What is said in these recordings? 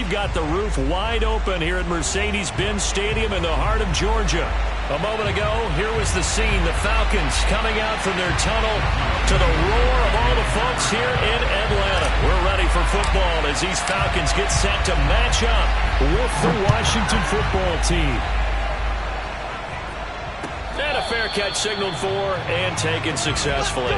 they've got the roof wide open here at Mercedes-Benz Stadium in the heart of Georgia. A moment ago, here was the scene. The Falcons coming out from their tunnel to the roar of all the folks here in Atlanta. We're ready for football as these Falcons get set to match up with the Washington football team. And a fair catch signaled for and taken successfully.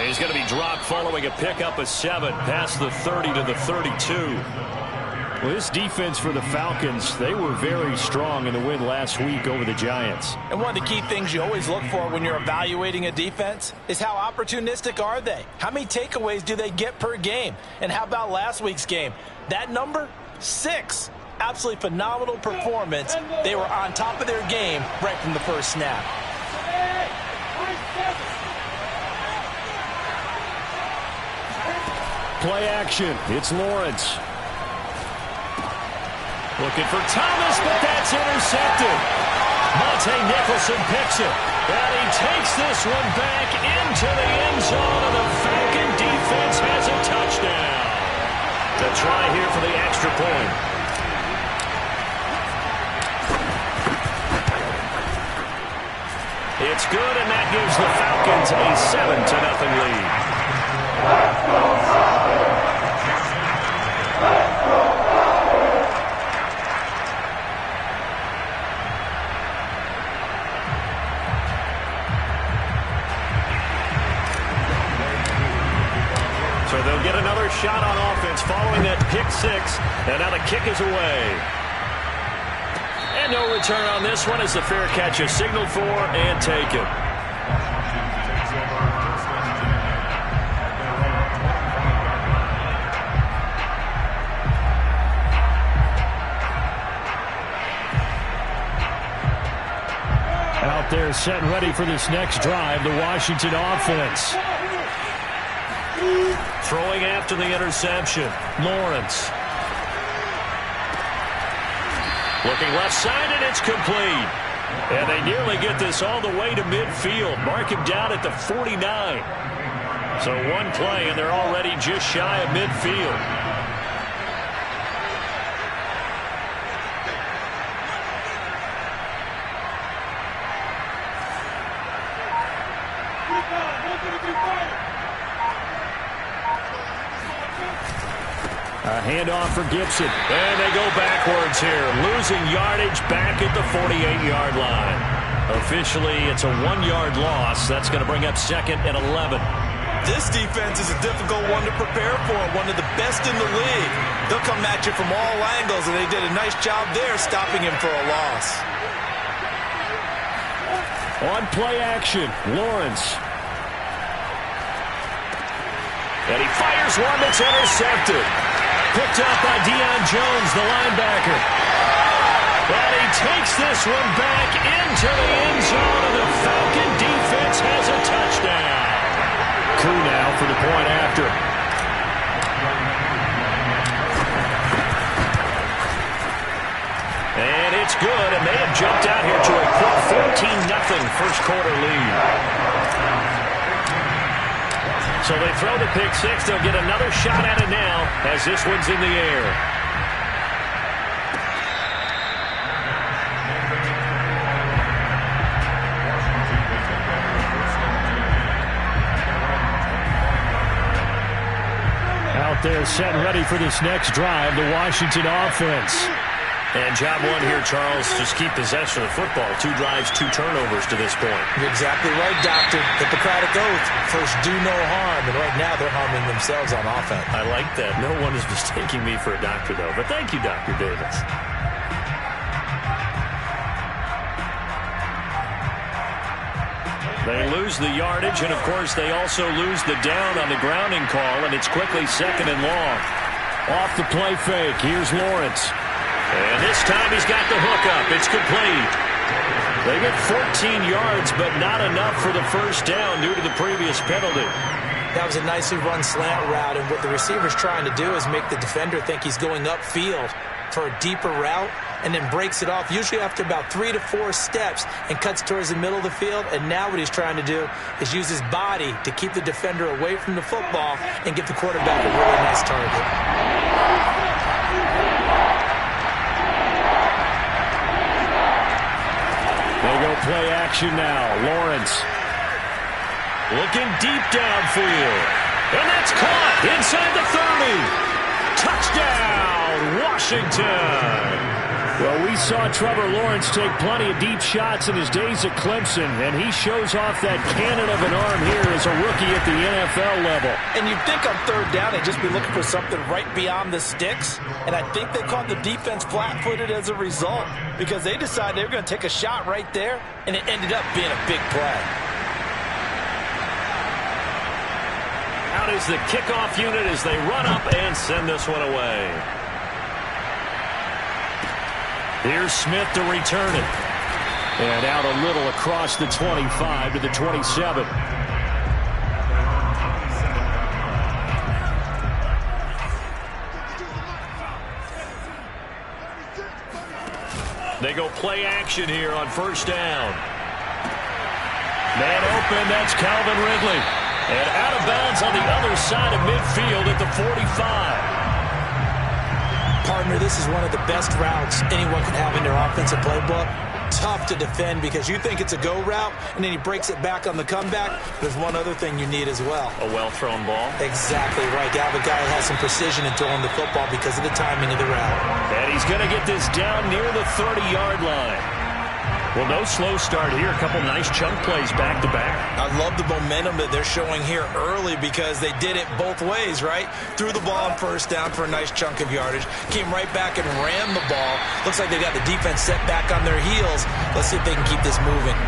He's going to be dropped following a pickup of 7 past the 30 to the 32. Well, this defense for the Falcons, they were very strong in the win last week over the Giants. And one of the key things you always look for when you're evaluating a defense is how opportunistic are they? How many takeaways do they get per game? And how about last week's game? That number, 6. Absolutely phenomenal performance. They were on top of their game right from the first snap. Play action. It's Lawrence. Looking for Thomas, but that's intercepted. Monte Nicholson picks it. And he takes this one back into the end zone, and the Falcon defense has a touchdown. The try here for the extra point. It's good, and that gives the Falcons a 7-0 lead. So they'll get another shot on offense following that pick 6, and now the kick is away. And no return on this one as the fair catch is signaled for and taken. Out there set and ready for this next drive, the Washington offense. Throwing after the interception, Lawrence. Looking left side, and it's complete. And they nearly get this all the way to midfield. Mark him down at the 49. So one play, and they're already just shy of midfield. A handoff for Gibson. And they go backwards here. Losing yardage back at the 48-yard line. Officially, it's a 1-yard loss. That's going to bring up 2nd and 11. This defense is a difficult one to prepare for. One of the best in the league. They'll come at you from all angles, and they did a nice job there stopping him for a loss. On play action, Lawrence. And he fires one that's intercepted. Picked up by Deion Jones, the linebacker. And he takes this one back into the end zone, and the Falcon defense has a touchdown. Coup now for the point after. And it's good, and they have jumped out here to a quick 14-0 first quarter lead. So they throw the pick 6. They'll get another shot at it now as this one's in the air. Out there set and ready for this next drive, the Washington offense. And job one here, Charles, just keep possession of the football. 2 drives, 2 turnovers to this point. You're exactly right, Doctor. Hippocratic oath. First, do no harm. And right now, they're harming themselves on offense. I like that. No one is mistaking me for a doctor, though. But thank you, Dr. Davis. They lose the yardage, and, of course, they also lose the down on the grounding call, and it's quickly 2nd and long. Off the play fake, here's Lawrence. And this time he's got the hook up. It's complete. They get 14 yards, but not enough for the first down due to the previous penalty. That was a nicely run slant route, and what the receiver's trying to do is make the defender think he's going upfield for a deeper route, and then breaks it off, usually after about 3 to 4 steps, and cuts towards the middle of the field. And now what he's trying to do is use his body to keep the defender away from the football and give the quarterback a really nice target. They go play action now. Lawrence. Looking deep downfield. And that's caught inside the 30. Touchdown, Washington. Well, we saw Trevor Lawrence take plenty of deep shots in his days at Clemson, and he shows off that cannon of an arm here as a rookie at the NFL level. And you'd think on third down they'd just be looking for something right beyond the sticks, and I think they caught the defense flat-footed as a result because they decided they were going to take a shot right there, and it ended up being a big play. Out is the kickoff unit as they run up and send this one away. Here's Smith to return it. And out a little across the 25 to the 27. They go play action here on first down. Man open, that's Calvin Ridley. And out of bounds on the other side of midfield at the 45. Partner, this is one of the best routes anyone can have in their offensive playbook. Tough to defend because you think it's a go route, and then he breaks it back on the comeback. There's one other thing you need as well. A well-thrown ball. Exactly right. You have a guy who has some precision in throwing the football because of the timing of the route. And he's going to get this down near the 30-yard line. Well, no slow start here. A couple nice chunk plays back-to-back. I love the momentum that they're showing here early because they did it both ways, right? Threw the ball on first down for a nice chunk of yardage. Came right back and ran the ball. Looks like they got the defense set back on their heels. Let's see if they can keep this moving.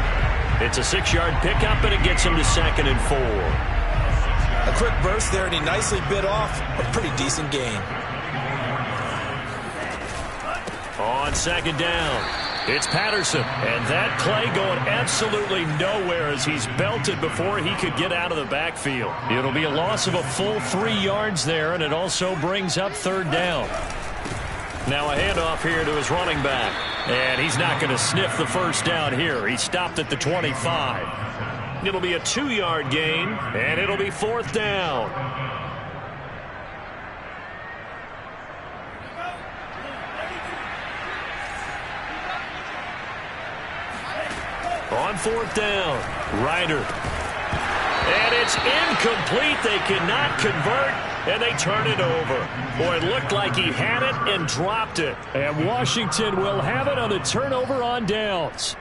It's a 6-yard pickup, and it gets him to 2nd and 4. A quick burst there, and he nicely bit off a pretty decent gain. On 2nd down. It's Patterson, and that play going absolutely nowhere as he's belted before he could get out of the backfield. It'll be a loss of a full 3 yards there, and it also brings up 3rd down. Now a handoff here to his running back, and he's not going to sniff the first down here. He stopped at the 25. It'll be a 2-yard gain, and it'll be 4th down. On 4th down, Ryder. And it's incomplete. They cannot convert, and they turn it over. Boy, it looked like he had it and dropped it. And Washington will have it on the turnover on downs.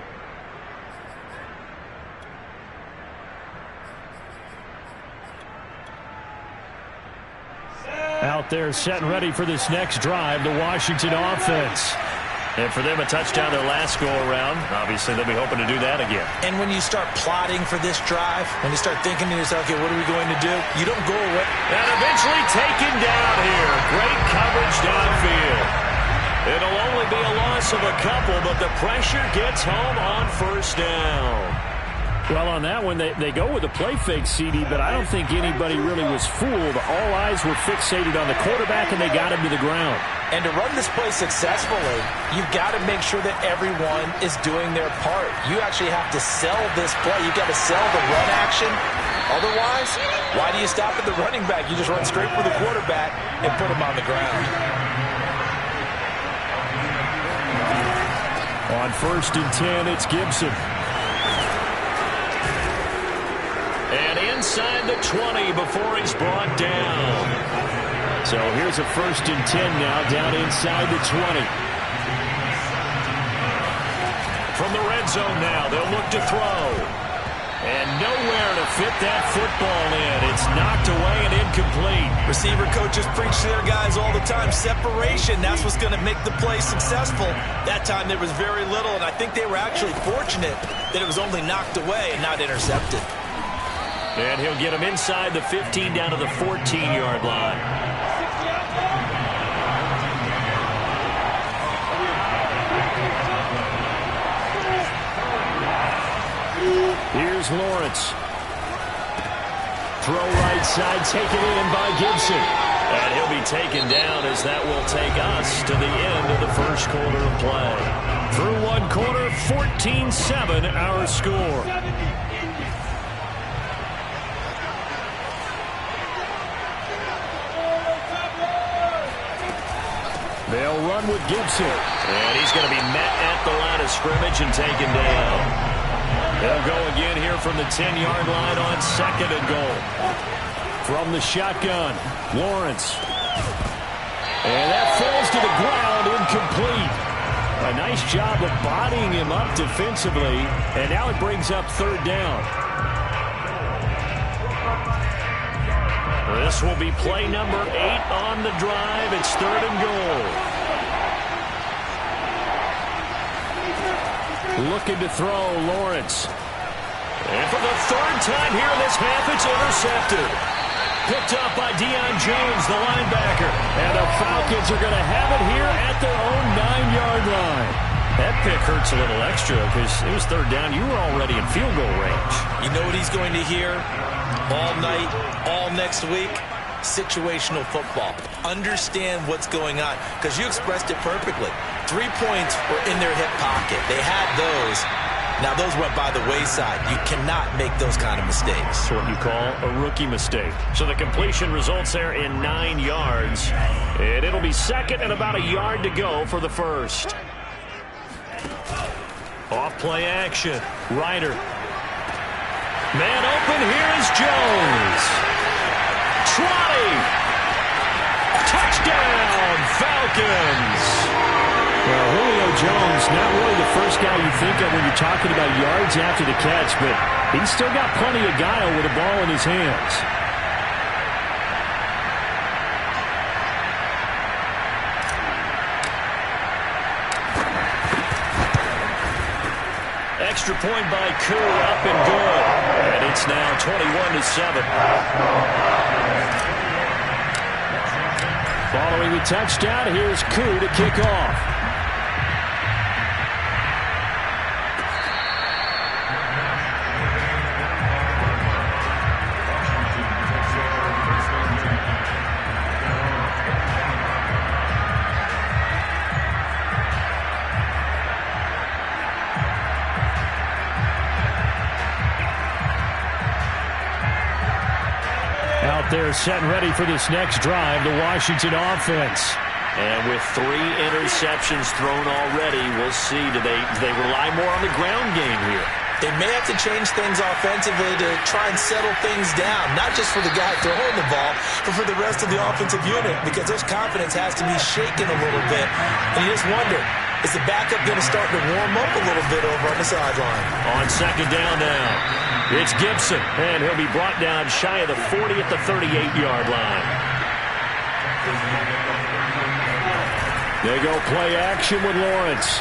Out there set and ready for this next drive, the Washington offense. And for them, a touchdown their last go-around. Obviously, they'll be hoping to do that again. And when you start plotting for this drive, when you start thinking to yourself, okay, what are we going to do? You don't go away. And eventually taken down here. Great coverage downfield. It'll only be a loss of a couple, but the pressure gets home on first down. Well, on that one, they go with a play fake, CD, but I don't think anybody really was fooled. All eyes were fixated on the quarterback, and they got him to the ground. And to run this play successfully, you've got to make sure that everyone is doing their part. You actually have to sell this play. You've got to sell the run action. Otherwise, why do you stop at the running back? You just run straight for the quarterback and put him on the ground. On 1st and 10, it's Gibson. And inside the 20 before he's brought down. So here's a 1st and 10 now, down inside the 20. From the red zone now, they'll look to throw. And nowhere to fit that football in. It's knocked away and incomplete. Receiver coaches preach to their guys all the time. Separation, that's what's going to make the play successful. That time there was very little, and I think they were actually fortunate that it was only knocked away and not intercepted. And he'll get him inside the 15 down to the 14-yard line. Here's Lawrence. Throw right side, taken in by Gibson. And he'll be taken down as that will take us to the end of the first quarter of play. Through one quarter, 14-7 our score. They'll run with Gibson. And he's going to be met at the line of scrimmage and taken down. They'll go again here from the 10-yard line on 2nd and goal. From the shotgun, Lawrence. And that falls to the ground, incomplete. A nice job of bodying him up defensively. And now it brings up 3rd down. This will be play number 8 on the drive. It's 3rd and goal. Looking to throw, Lawrence. And for the 3rd time here in this half, it's intercepted. Picked up by Deion Jones, the linebacker. And the Falcons are going to have it here at their own 9-yard line. That pick hurts a little extra because it was 3rd down. You were already in field goal range. You know what he's going to hear all night, all next week? Situational football. Understand what's going on, because you expressed it perfectly. 3 points were in their hip pocket. They had those. Now those went by the wayside. You cannot make those kind of mistakes. That's what you call a rookie mistake. So the completion results there in 9 yards. And it'll be 2nd and about a yard to go for the first. Off play action. Ryder. Man open, here is Jones. Trotty. Touchdown, Falcons. Well, Julio Jones, not really the first guy you think of when you're talking about yards after the catch, but he's still got plenty of guile with the ball in his hands. Extra point by Koo, up and good. And it's now 21-7. Following the touchdown, here's Koo to kick off. They're set and ready for this next drive, the Washington offense. And with 3 interceptions thrown already, we'll see. Do they rely more on the ground game here? They may have to change things offensively to try and settle things down, not just for the guy throwing the ball, but for the rest of the offensive unit, because their confidence has to be shaken a little bit. And you just wonder, is the backup going to start to warm up a little bit over on the sideline? On 2nd down now. It's Gibson, and he'll be brought down shy of the 40 at the 38-yard line. They go play action with Lawrence.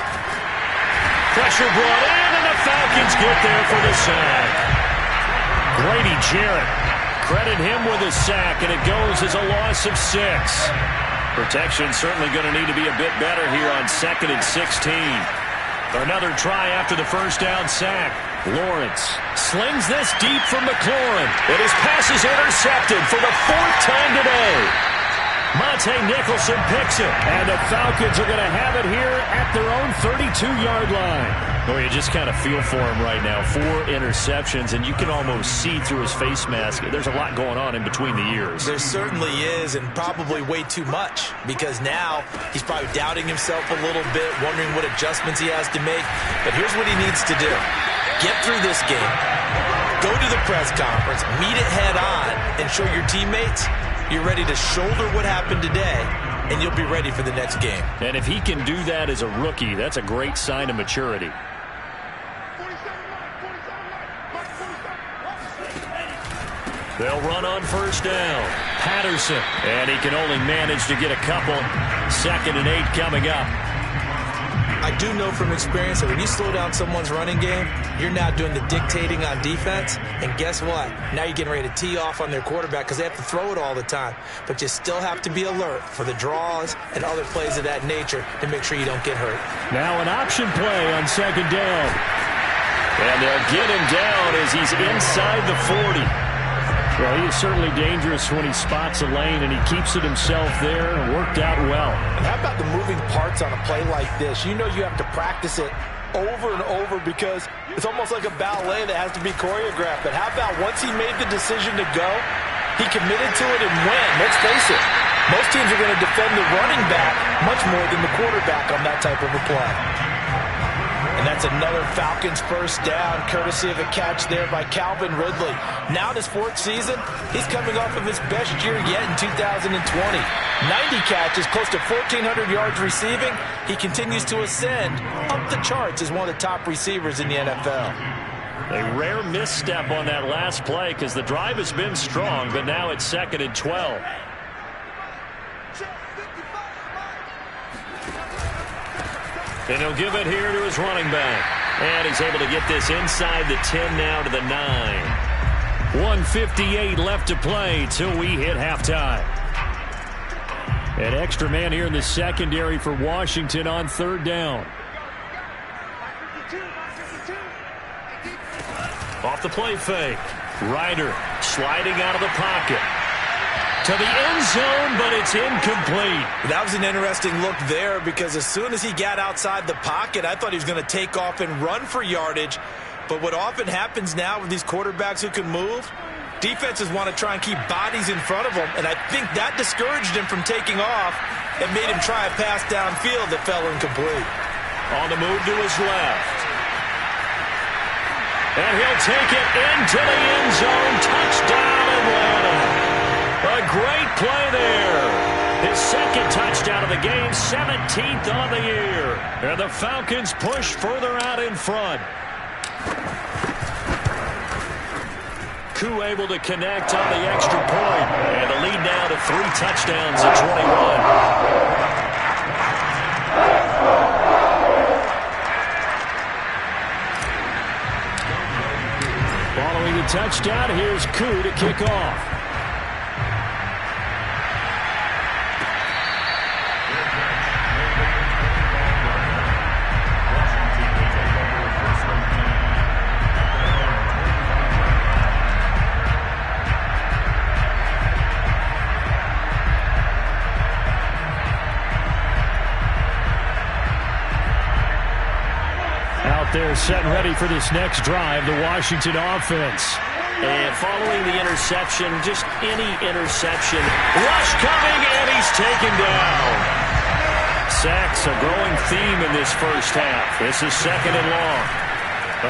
Pressure brought in, and the Falcons get there for the sack. Grady Jarrett, credit him with a sack, and it goes as a loss of 6. Protection certainly going to need to be a bit better here on 2nd and 16. Another try after the first down sack. Lawrence slings this deep from McLaurin. And his pass is intercepted for the 4th time today. Monte Nicholson picks it. And the Falcons are going to have it here at their own 32-yard line. Well, you just kind of feel for him right now. 4 interceptions, and you can almost see through his face mask. There's a lot going on in between the ears. There certainly is, and probably way too much, because now he's probably doubting himself a little bit, wondering what adjustments he has to make. But here's what he needs to do. Get through this game, go to the press conference, meet it head on, and show your teammates you're ready to shoulder what happened today, and you'll be ready for the next game. And if he can do that as a rookie, that's a great sign of maturity. They'll run on 1st down. Patterson, and he can only manage to get a couple. 2nd and 8 coming up. I do know from experience that when you slow down someone's running game, you're now doing the dictating on defense. And guess what? Now you're getting ready to tee off on their quarterback because they have to throw it all the time. But you still have to be alert for the draws and other plays of that nature to make sure you don't get hurt. Now an option play on 2nd down. And they'll get him down as he's inside the 40. Well, he is certainly dangerous when he spots a lane, and he keeps it himself there, and worked out well. And how about the moving parts on a play like this? You know you have to practice it over and over because it's almost like a ballet that has to be choreographed. But how about once he made the decision to go, he committed to it and went. Let's face it, most teams are going to defend the running back much more than the quarterback on that type of a play. And that's another Falcons first down, courtesy of a catch there by Calvin Ridley. Now in his 4th season, he's coming off of his best year yet in 2020. 90 catches, close to 1,400 yards receiving. He continues to ascend up the charts as one of the top receivers in the NFL. A rare misstep on that last play because the drive has been strong, but now it's 2nd and 12. And he'll give it here to his running back. And he's able to get this inside the 10 now to the 9. 1:58 left to play till we hit halftime. An extra man here in the secondary for Washington on 3rd down. Off the play fake. Ryder sliding out of the pocket. To the end zone, but it's incomplete. That was an interesting look there because as soon as he got outside the pocket, I thought he was going to take off and run for yardage. But what often happens now with these quarterbacks who can move, defenses want to try and keep bodies in front of them, and I think that discouraged him from taking off and made him try a pass downfield that fell incomplete. On the move to his left. And he'll take it into the end zone. Touchdown, Atlanta. A great play there. His 2nd touchdown of the game, 17th on the year. And the Falcons push further out in front. Koo able to connect on the extra point. And the lead now to 3 touchdowns at 21. Following the touchdown, here's Koo to kick off. They're set and ready for this next drive, the Washington offense. And following the interception, just any interception. Rush coming, and he's taken down. Sacks a growing theme in this first half. This is 2nd and long.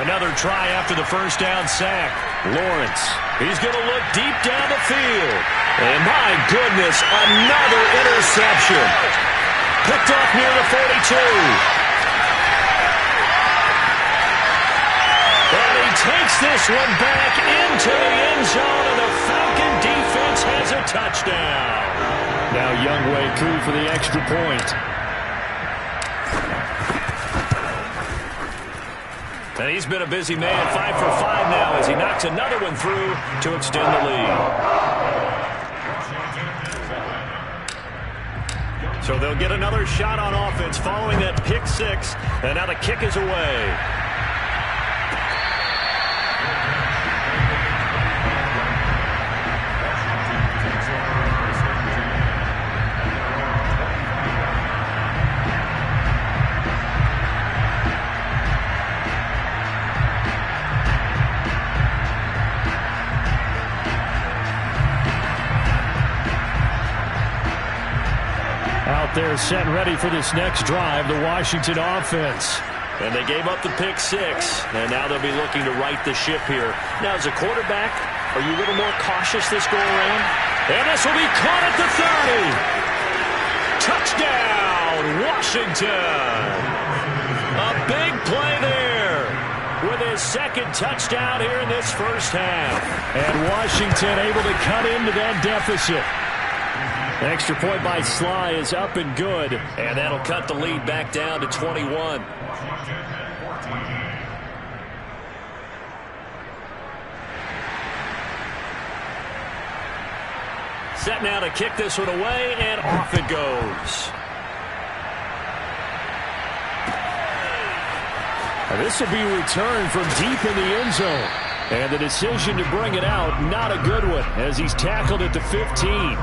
Another try after the first down sack. Lawrence, he's going to look deep down the field. And my goodness, another interception. Picked off near the 42. Takes this one back into the end zone, and the Falcon defense has a touchdown. Now Younghoe Koo for the extra point. And he's been a busy man, 5 for 5 now as he knocks another one through to extend the lead. So they'll get another shot on offense following that pick 6, and now the kick is away. They're set and ready for this next drive, the Washington offense. And they gave up the pick 6, and now they'll be looking to right the ship here. Now, as a quarterback, are you a little more cautious this go-around? And this will be caught at the 30. Touchdown, Washington. A big play there with his 2nd touchdown here in this first half. And Washington able to cut into that deficit. Extra point by Sly is up and good, and that'll cut the lead back down to 21. Set now to kick this one away, and off it goes. This will be returned from deep in the end zone. And the decision to bring it out, not a good one, as he's tackled at the 15.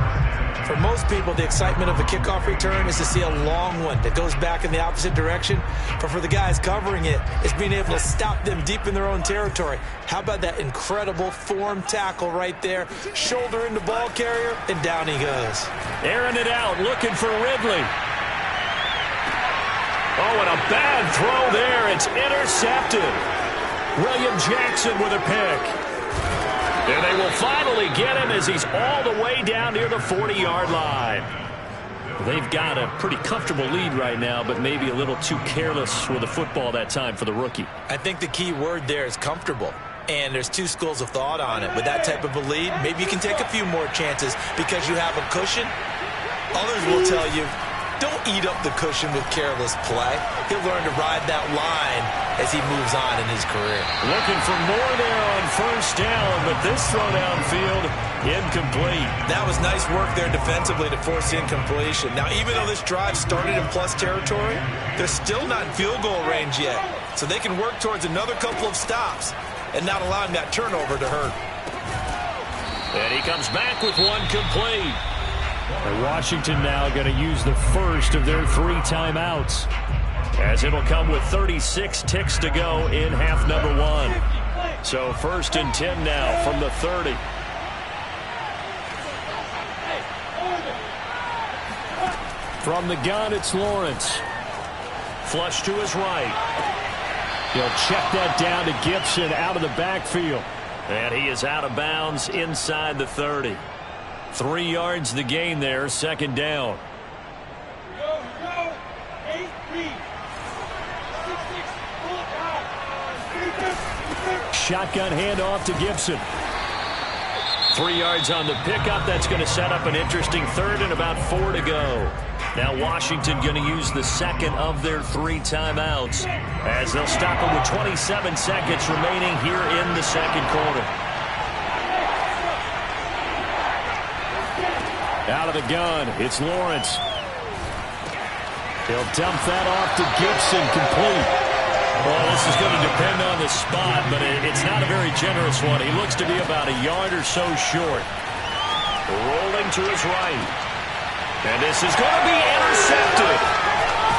For most people, the excitement of a kickoff return is to see a long one that goes back in the opposite direction. But for the guys covering it, it's being able to stop them deep in their own territory. How about that incredible form tackle right there? Shoulder into ball carrier, and down he goes. Airing it out, looking for Ridley. Oh, and a bad throw there. It's intercepted. William Jackson with a pick. And they will finally get him as he's all the way down near the 40-yard line. They've got a pretty comfortable lead right now, but maybe a little too careless with the football that time for the rookie. I think the key word there is comfortable. And there's two schools of thought on it. With that type of a lead, maybe you can take a few more chances because you have a cushion. Others will tell you, don't eat up the cushion with careless play. He'll learn to ride that line as he moves on in his career. Looking for more there on first down, but this throw downfield, incomplete. That was nice work there defensively to force incompletion. Now, even though this drive started in plus territory, they're still not in field goal range yet. So they can work towards another couple of stops and not allowing that turnover to hurt. And he comes back with one complete. And Washington now going to use the first of their 3 timeouts, as it'll come with 36 ticks to go in half number 1. So 1st and 10 now from the 30. From the gun, it's Lawrence. Flush to his right. He'll check that down to Gibson out of the backfield. And he is out of bounds inside the 30. 3 yards the gain there, 2nd down. Shotgun handoff to Gibson. 3 yards on the pickup. That's going to set up an interesting 3rd and about 4 to go. Now Washington going to use the 2nd of their 3 timeouts, as they'll stop him with 27 seconds remaining here in the 2nd quarter. Out of the gun, it's Lawrence. He'll dump that off to Gibson, complete. Well, this is going to depend on the spot, but it's not a very generous one. He looks to be about a yard or so short. Rolling to his right. And this is going to be intercepted.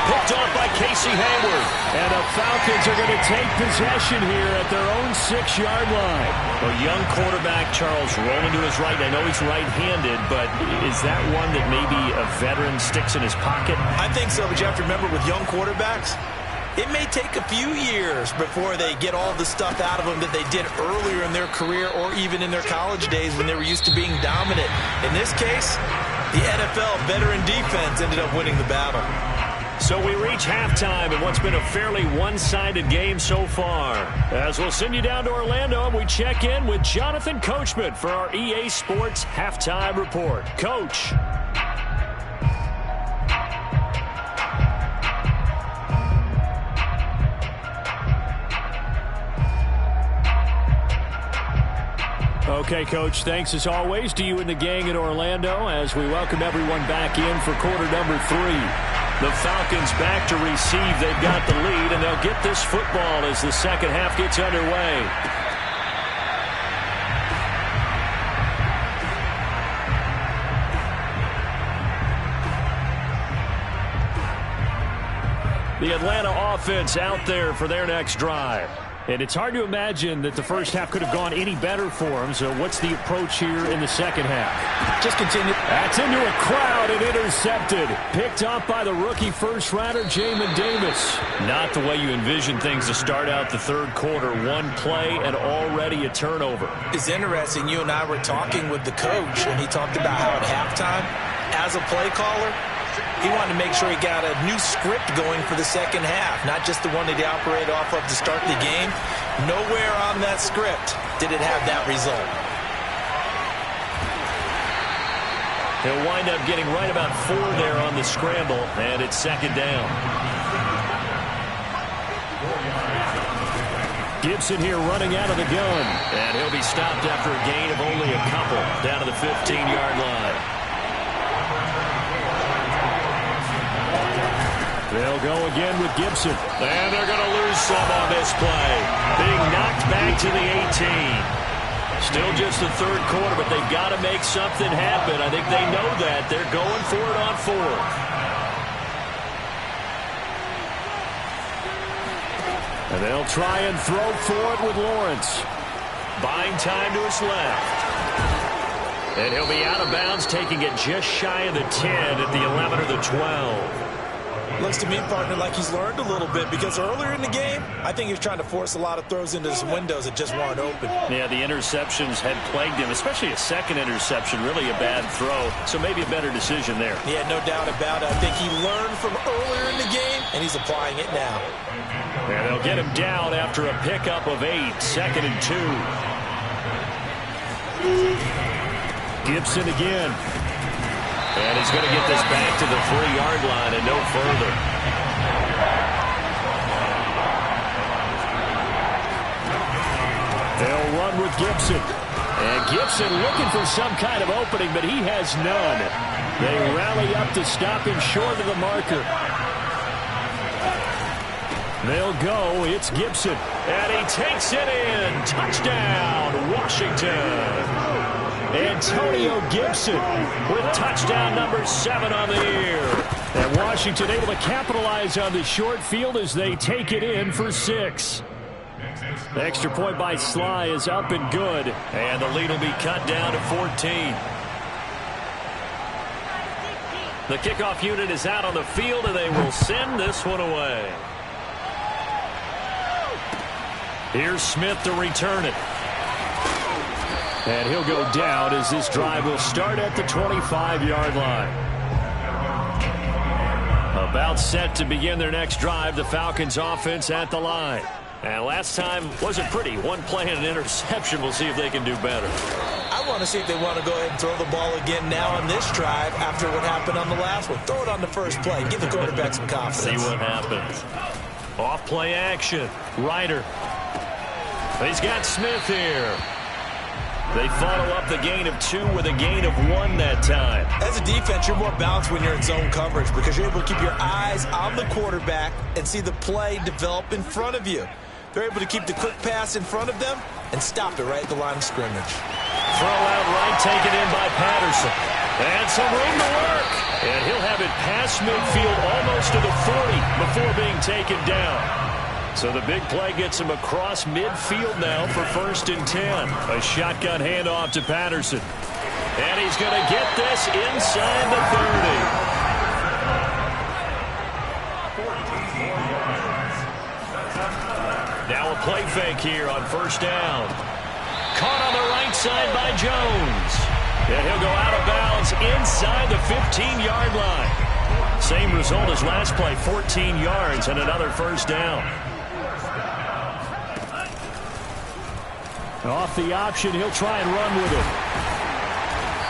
Picked off by Casey Hayward. And the Falcons are going to take possession here at their own 6-yard line. A young quarterback, Charles, rolling to his right. I know he's right-handed, but is that one that maybe a veteran sticks in his pocket? I think so, but you have to remember with young quarterbacks, it may take a few years before they get all the stuff out of them that they did earlier in their career or even in their college days when they were used to being dominant. In this case, the NFL veteran defense ended up winning the battle. So we reach halftime in what's been a fairly one-sided game so far. As we'll send you down to Orlando, and we check in with Jonathan Coachman for our EA Sports Halftime Report. Coach. Okay, Coach, thanks as always to you and the gang in Orlando as we welcome everyone back in for quarter number 3. The Falcons back to receive. They've got the lead, and they'll get this football as the second half gets underway. The Atlanta offense out there for their next drive. And it's hard to imagine that the first half could have gone any better for them. So what's the approach here in the second half? Just continue. That's into a crowd and intercepted. Picked off by the rookie first-rounder, Jamin Davis. Not the way you envision things to start out the 3rd quarter. One play and already a turnover. It's interesting. You and I were talking with the coach, and he talked about how at halftime, as a play caller, he wanted to make sure he got a new script going for the second half, not just the one that he operated off of to start the game. Nowhere on that script did it have that result. He'll wind up getting right about 4 there on the scramble, and it's 2nd down. Gibson here running out of the gun, and he'll be stopped after a gain of only a couple down to the 15-yard line. They'll go again with Gibson. And they're going to lose some on this play. Being knocked back to the 18. Still just the third quarter, but they've got to make something happen. I think they know that. They're going for it on fourth. And they'll try and throw for it with Lawrence. Buying time to his left. And he'll be out of bounds, taking it just shy of the 10 at the 11 or the 12. Looks to me, partner, like he's learned a little bit, because earlier in the game, I think he was trying to force a lot of throws into some windows that just weren't open. Yeah, the interceptions had plagued him, especially a second interception, really a bad throw. So maybe a better decision there. Yeah, no doubt about it. I think he learned from earlier in the game, and he's applying it now. And they'll get him down after a pickup of 8, 2nd and 2. Gibson again. And he's going to get this back to the 3-yard line and no further. They'll run with Gibson. And Gibson looking for some kind of opening, but he has none. They rally up to stop him short of the marker. They'll go. It's Gibson. And he takes it in. Touchdown, Washington. Antonio Gibson with touchdown number 7 on the year. And Washington able to capitalize on the short field as they take it in for 6. The extra point by Sly is up and good. And the lead will be cut down to 14. The kickoff unit is out on the field, and they will send this one away. Here's Smith to return it. And he'll go down as this drive will start at the 25-yard line. About set to begin their next drive, the Falcons offense at the line. And last time wasn't pretty. One play and an interception. We'll see if they can do better. I want to see if they want to go ahead and throw the ball again now on this drive after what happened on the last one. Throw it on the first play. Give the quarterback some confidence. See what happens. Off play action. Ryder. He's got Smith here. They follow up the gain of 2 with a gain of 1 that time. As a defense, you're more balanced when you're in zone coverage because you're able to keep your eyes on the quarterback and see the play develop in front of you. They're able to keep the quick pass in front of them and stop it right at the line of scrimmage. Throw out right, taken in by Patterson. And some room to work. And he'll have it past midfield almost to the 40 before being taken down. So the big play gets him across midfield now for 1st and 10. A shotgun handoff to Patterson. And he's going to get this inside the 30. Now a play fake here on 1st down. Caught on the right side by Jones. And he'll go out of bounds inside the 15-yard line. Same result as last play, 14 yards and another 1st down. Off the option, he'll try and run with it.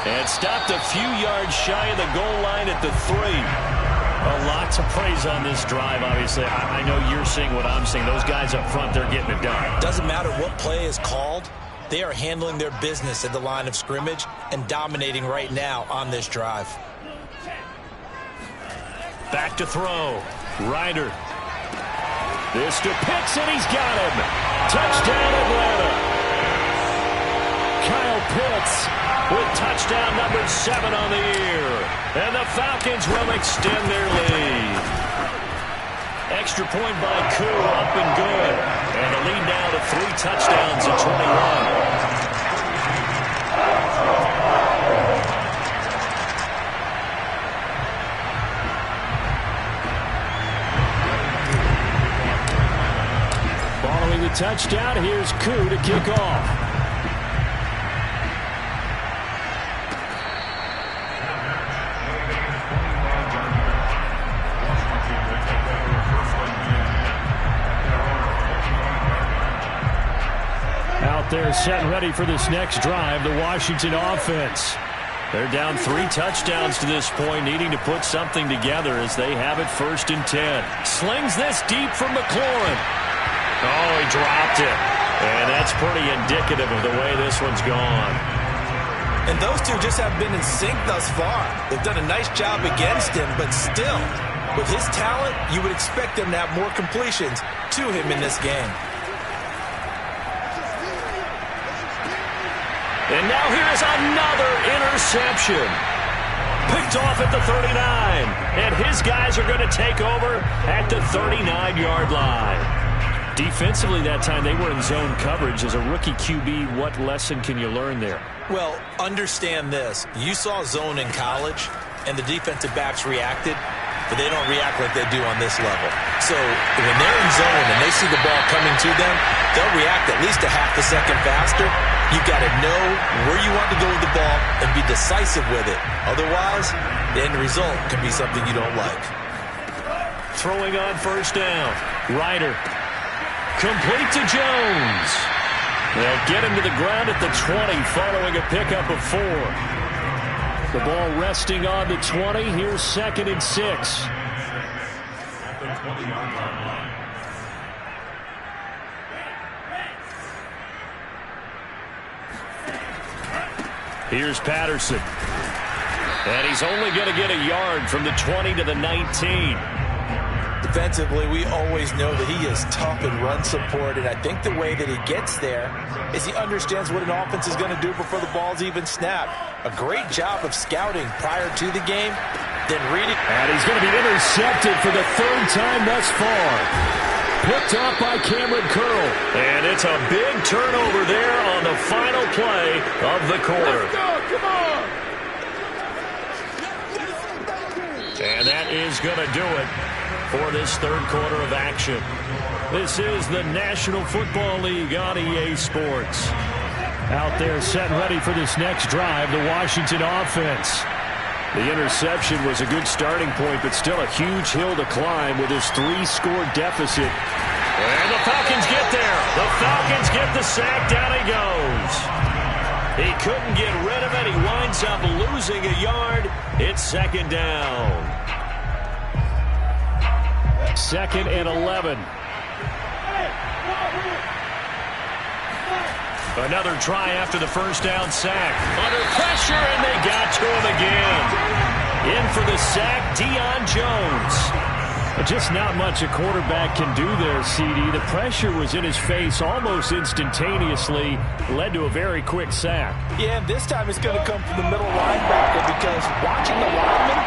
And stopped a few yards shy of the goal line at the 3. A lot to praise on this drive, obviously. I know you're seeing what I'm seeing. Those guys up front, they're getting it done. Doesn't matter what play is called. They are handling their business at the line of scrimmage and dominating right now on this drive. Back to throw. Ryder. This to Pitts, and he's got him. Touchdown, Atlanta. Kyle Pitts with touchdown number 7 on the year. And the Falcons will extend their lead. Extra point by Koo, up and good. And the lead now to 3 touchdowns at 21. Following the touchdown, here's Koo to kick off. They're set and ready for this next drive, the Washington offense. They're down 3 touchdowns to this point, needing to put something together as they have it 1st and 10. Slings this deep from McLaurin. Oh, he dropped it. And that's pretty indicative of the way this one's gone. And those two just have been in sync thus far. They've done a nice job against him, but still, With his talent, you would expect them to have more completions to him in this game. And now here is another interception. Picked off at the 39. And his guys are going to take over at the 39-yard line. Defensively that time, they were in zone coverage. As a rookie QB, what lesson can you learn there? Well, understand this. You saw zone in college, and the defensive backs reacted, but they don't react like they do on this level. So when they're in zone and they see the ball coming to them, they'll react at least a half a second faster. You've got to know where you want to go with the ball and be decisive with it. Otherwise, the end result can be something you don't like. Throwing on first down. Ryder. Complete to Jones. They'll get him to the ground at the 20 following a pickup of 4. The ball resting on the 20. Here's 2nd and 6. Here's Patterson. And he's only going to get a yard from the 20 to the 19. Defensively, we always know that he is tough in run support, and I think the way that he gets there is he understands what an offense is going to do before the ball's even snapped. A great job of scouting prior to the game, then reading. And he's going to be intercepted for the 3rd time thus far. Picked off by Cameron Curl. And it's a big turnover there on the final play of the quarter. Let's go, come on! And that is going to do it for this 3rd quarter of action. This is the National Football League on EA Sports. Out there set and ready for this next drive, the Washington offense. The interception was a good starting point, but still a huge hill to climb with his 3-score deficit. And the Falcons get there. The Falcons get the sack. Down he goes. He couldn't get rid of it. He winds up losing a yard. It's 2nd down. 2nd and 11. Another try after the first down sack. Under pressure, and they got to him again. In for the sack, Deion Jones. Just not much a quarterback can do there, CD. The pressure was in his face almost instantaneously. Led to a very quick sack. Yeah, and this time it's going to come from the middle linebacker because watching the lineman,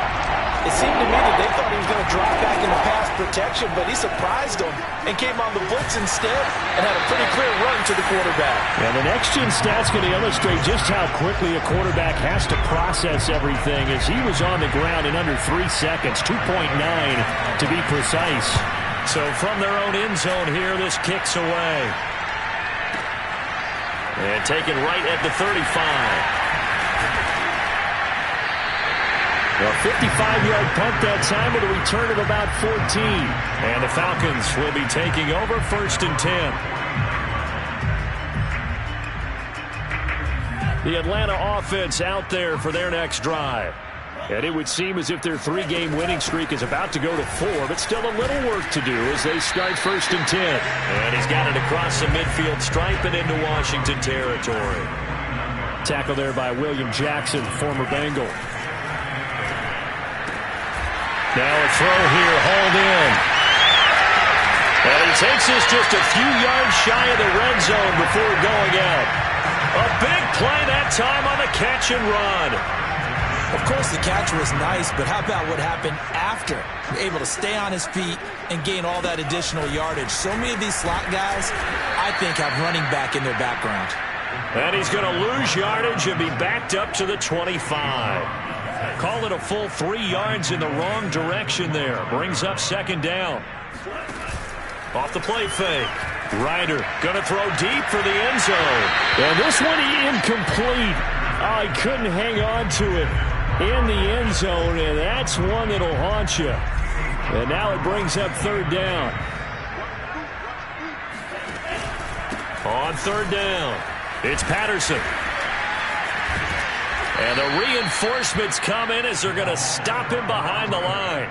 it seemed to me that they thought he was going to drop back into pass protection, but he surprised them and came on the blitz instead and had a pretty clear run to the quarterback. And the next-gen stat's going to illustrate just how quickly a quarterback has to process everything as he was on the ground in under 3 seconds, 2.9 to be precise. So from their own end zone here, this kicks away. And taken right at the 35. A 55-yard punt that time with a return of about 14. And the Falcons will be taking over 1st and 10. The Atlanta offense out there for their next drive. And it would seem as if their 3-game winning streak is about to go to 4, but still a little work to do as they start 1st and 10. And he's got it across the midfield stripe and into Washington territory. Tackle there by William Jackson, former Bengal. Now a throw here, hauled in. And he takes this just a few yards shy of the red zone before going out. A big play that time on the catch and run. Of course, the catch was nice, but how about what happened after? Able to stay on his feet and gain all that additional yardage. So many of these slot guys, I think, have running back in their background. And he's going to lose yardage and be backed up to the 25. Call it a full 3 yards in the wrong direction there. Brings up 2nd down. Off the play fake. Ryder going to throw deep for the end zone. And this one incomplete. Oh, he couldn't hang on to it in the end zone, and that's one that'll haunt you. And now it brings up 3rd down. On 3rd down, it's Patterson. And the reinforcements come in as they're going to stop him behind the line.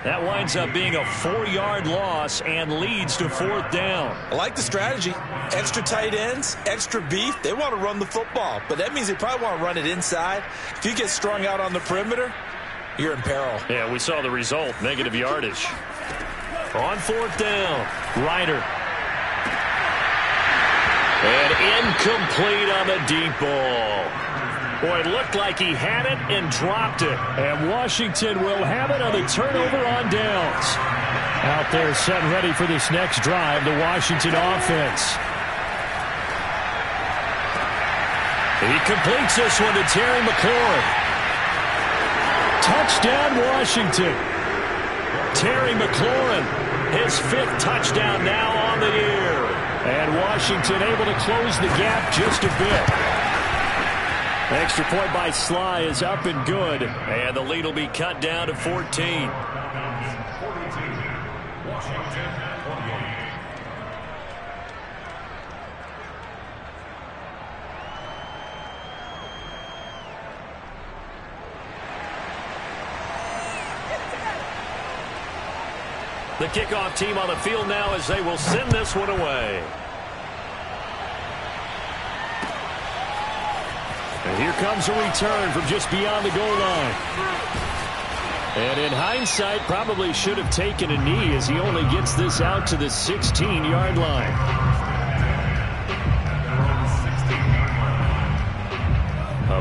That winds up being a 4-yard loss and leads to 4th down. I like the strategy. Extra tight ends, extra beef. They want to run the football, but that means they probably want to run it inside. If you get strung out on the perimeter, you're in peril. Yeah, we saw the result, negative yardage. On fourth down, Ryder. And incomplete on the deep ball. Boy, it looked like he had it and dropped it. And Washington will have it on the turnover on downs. Out there set and ready for this next drive, the Washington offense. He completes this one to Terry McLaurin. Touchdown, Washington. Terry McLaurin, his 5th touchdown now on the year. And Washington able to close the gap just a bit. Extra point by Sly is up and good. And the lead will be cut down to 14. The kickoff team on the field now as they will send this one away. And here comes a return from just beyond the goal line. And in hindsight, probably should have taken a knee as he only gets this out to the 16-yard line.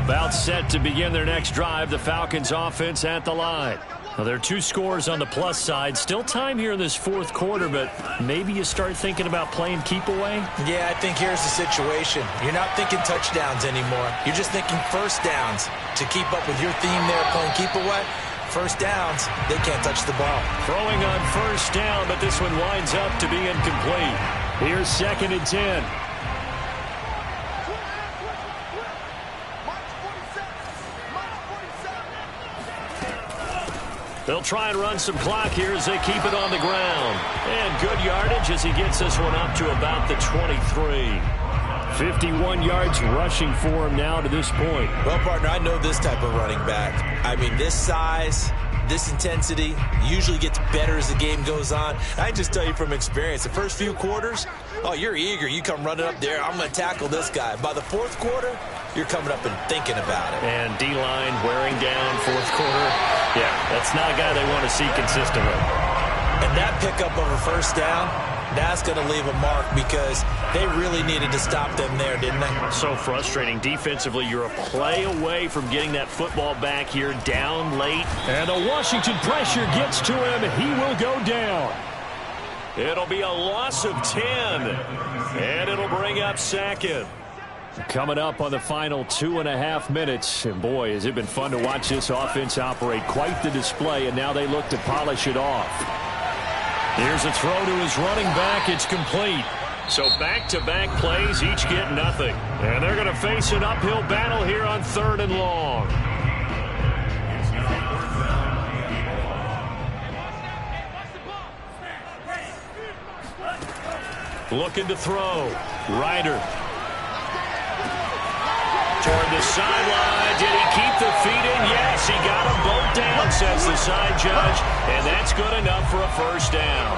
About set to begin their next drive, the Falcons offense at the line. Well, there are 2 scores on the plus side. Still time here in this 4th quarter, but maybe you start thinking about playing keep away? Yeah, I think here's the situation. You're not thinking touchdowns anymore. You're just thinking first downs. To keep up with your theme there, playing keep away, first downs, they can't touch the ball. Throwing on first down, but this one winds up to be incomplete. Here's 2nd and 10. They'll try and run some clock here as they keep it on the ground. And good yardage as he gets this one up to about the 23. 51 yards rushing for him now to this point. Well, partner, I know this type of running back. I mean, this size, this intensity usually gets better as the game goes on. I just tell you from experience, the first few quarters, oh, you're eager. You come running up there. I'm going to tackle this guy. By the 4th quarter, you're coming up and thinking about it. And D-line wearing down 4th quarter. Yeah, that's not a guy they want to see consistently. And that pickup of a first down, that's going to leave a mark because they really needed to stop them there, didn't they? So frustrating. Defensively, you're a play away from getting that football back here down late. And the Washington pressure gets to him. He will go down. It'll be a loss of 10. And it'll bring up 2nd. Coming up on the final 2.5 minutes. And boy, has it been fun to watch this offense operate. Quite the display, and now they look to polish it off. Here's a throw to his running back. It's complete. So back-to-back plays, each get nothing. And they're going to face an uphill battle here on 3rd and long. Looking to throw. Ryder. Toward the sideline. Did he keep the feet in? Yes, he got them both down, says the side judge. And that's good enough for a first down.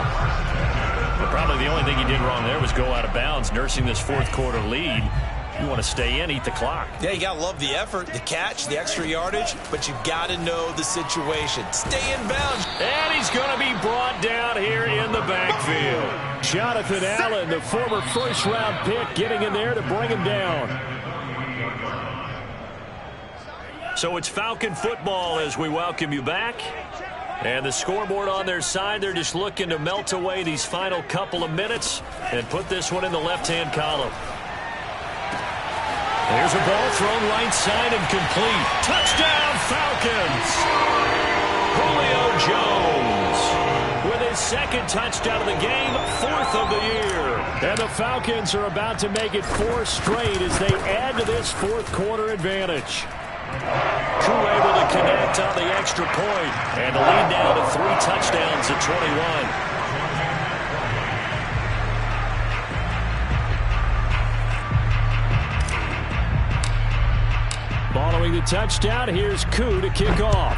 But probably the only thing he did wrong there was go out of bounds, nursing this 4th quarter lead. You want to stay in, eat the clock. Yeah, you got to love the effort, the catch, the extra yardage, but you've got to know the situation. Stay in bounds. And he's going to be brought down here in the backfield. Jonathan Allen, the former first-round pick, getting in there to bring him down. So it's Falcon football as we welcome you back. And the scoreboard on their side, they're just looking to melt away these final couple of minutes and put this one in the left-hand column. There's a ball thrown right side and complete. Touchdown, Falcons! Julio Jones with his 2nd touchdown of the game, 4th of the year. And the Falcons are about to make it 4 straight as they add to this 4th quarter advantage. Crew able to connect on the extra point. And the lead now to 3 touchdowns at 21. Following the touchdown, here's Koo to kick off.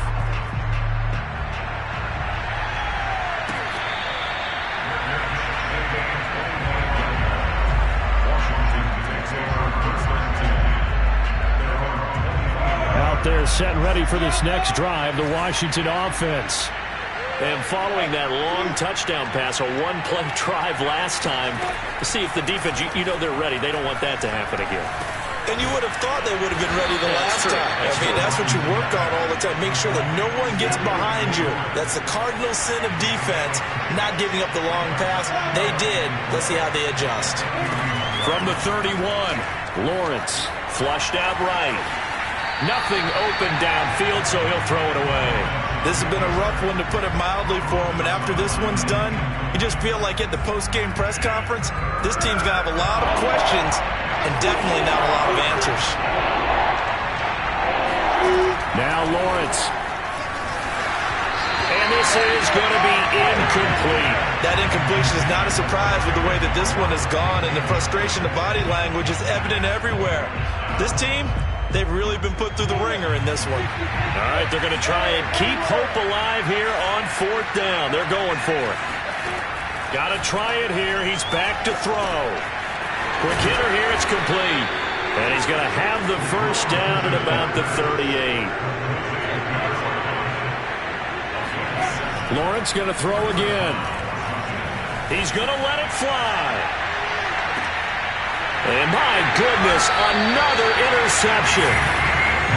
Out there set and ready for this next drive, the Washington offense. And following that long touchdown pass, a one-play drive last time, to see if the defense, you know they're ready. They don't want that to happen again. And you would have thought they would have been ready the last time. That's what you work on all the time. Make sure that no one gets behind you. That's the cardinal sin of defense, not giving up the long pass. They did. Let's see how they adjust. From the 31, Lawrence flushed out right. Nothing open downfield, so he'll throw it away. This has been a rough one, to put it mildly, for him. And after this one's done, you just feel like at the post-game press conference, this team's going to have a lot of questions and definitely not a lot of answers. Now Lawrence. And this is going to be incomplete. That incompletion is not a surprise with the way that this one has gone, and the frustration, the body language is evident everywhere. This team, they've really been put through the ringer in this one. All right, they're going to try and keep hope alive here on 4th down. They're going for it. Got to try it here. He's back to throw. Quick hitter here. It's complete. And he's going to have the first down at about the 38. Lawrence going to throw again. He's going to let it fly. And my goodness, another interception.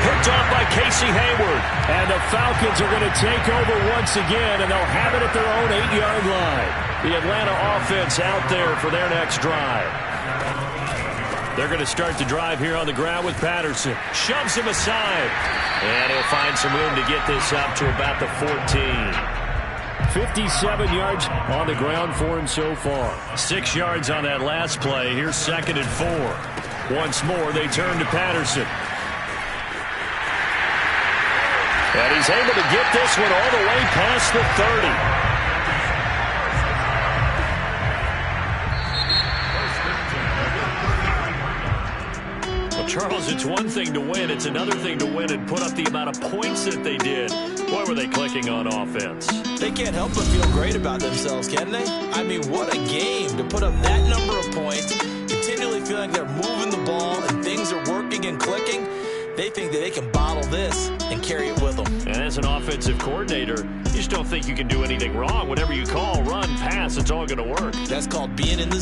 Picked off by Casey Hayward. And the Falcons are going to take over once again, and they'll have it at their own 8-yard line. The Atlanta offense out there for their next drive. They're going to start the drive here on the ground with Patterson. Shoves him aside. And he'll find some room to get this up to about the 14. 57 yards on the ground for him so far. 6 yards on that last play. Here's 2nd and 4. Once more, they turn to Patterson. And he's able to get this one all the way past the 30. Charles, it's one thing to win. It's another thing to win and put up the amount of points that they did. Boy, were they clicking on offense. They can't help but feel great about themselves, can they? I mean, what a game to put up that number of points, continually feeling like they're moving the ball and things are working and clicking. They think that they can bottle this and carry it with them. And as an offensive coordinator, you just don't think you can do anything wrong. Whatever you call, run, pass, it's all going to work. That's called being in the